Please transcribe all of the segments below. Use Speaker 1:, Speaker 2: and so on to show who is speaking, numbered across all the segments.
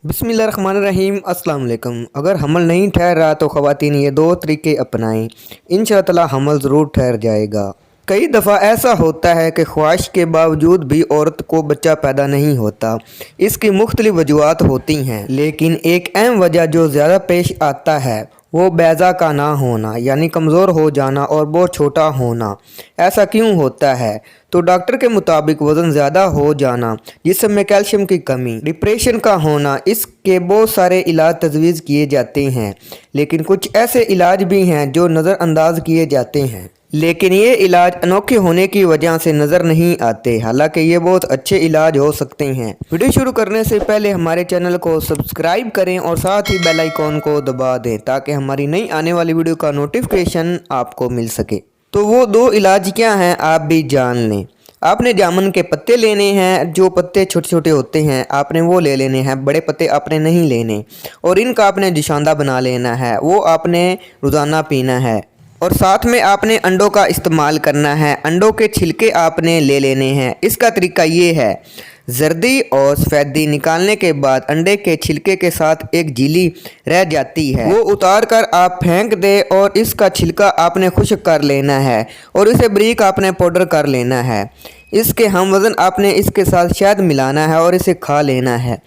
Speaker 1: बिस्मिल्लाहिर्रहमानिर्रहीम अस्सलाम वालेकुम। अगर हमल नहीं ठहर रहा तो ख़वातीन ये दो तरीके अपनाएं, इंशाअल्लाह हमल ज़रूर ठहर जाएगा। कई दफ़ा ऐसा होता है कि ख्वाहिश के बावजूद भी औरत को बच्चा पैदा नहीं होता। इसकी मुख्तलिफ वजूहात होती हैं, लेकिन एक अहम वजह जो ज़्यादा पेश आता है वो बैज़ा का ना होना, यानी कमज़ोर हो जाना और बहुत छोटा होना। ऐसा क्यों होता है? तो डॉक्टर के मुताबिक वज़न ज़्यादा हो जाना, जिस्म में कैल्शियम की कमी, डिप्रेशन का होना, इसके बहुत सारे इलाज तजवीज़ किए जाते हैं। लेकिन कुछ ऐसे इलाज भी हैं जो नज़रअंदाज किए जाते हैं, लेकिन ये इलाज अनोखे होने की वजह से नज़र नहीं आते। हालांकि ये बहुत अच्छे इलाज हो सकते हैं। वीडियो शुरू करने से पहले हमारे चैनल को सब्सक्राइब करें और साथ ही बेल आइकॉन को दबा दें ताकि हमारी नई आने वाली वीडियो का नोटिफिकेशन आपको मिल सके। तो वो दो इलाज क्या हैं आप भी जान लें। आपने जामुन के पत्ते लेने हैं, जो पत्ते छोटे छोटे होते हैं आपने वो ले लेने हैं, बड़े पत्ते आपने नहीं लेने। और इनका आपने जुशांदा बना लेना है, वो आपने रोज़ाना पीना है। और साथ में आपने अंडों का इस्तेमाल करना है। अंडों के छिलके आपने ले लेने हैं। इसका तरीका ये है, जर्दी और सफ़ेदी निकालने के बाद अंडे के छिलके के साथ एक झिल्ली रह जाती है, वो उतार कर आप फेंक दे और इसका छिलका आपने खुश्क कर लेना है और इसे बारीक आपने पाउडर कर लेना है। इसके हम वज़न आपने इसके साथ शहद मिलाना है और इसे खा लेना है।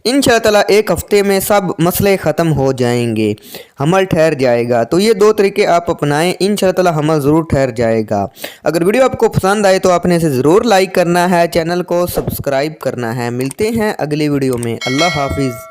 Speaker 1: इंशाअल्लाह एक हफ़्ते में सब मसले ख़त्म हो जाएंगे, हमल ठहर जाएगा। तो ये दो तरीके आप अपनाएं, इंशाअल्लाह हमल ज़रूर ठहर जाएगा। अगर वीडियो आपको पसंद आए तो आपने इसे ज़रूर लाइक करना है, चैनल को सब्सक्राइब करना है। मिलते हैं अगली वीडियो में। अल्लाह हाफिज़।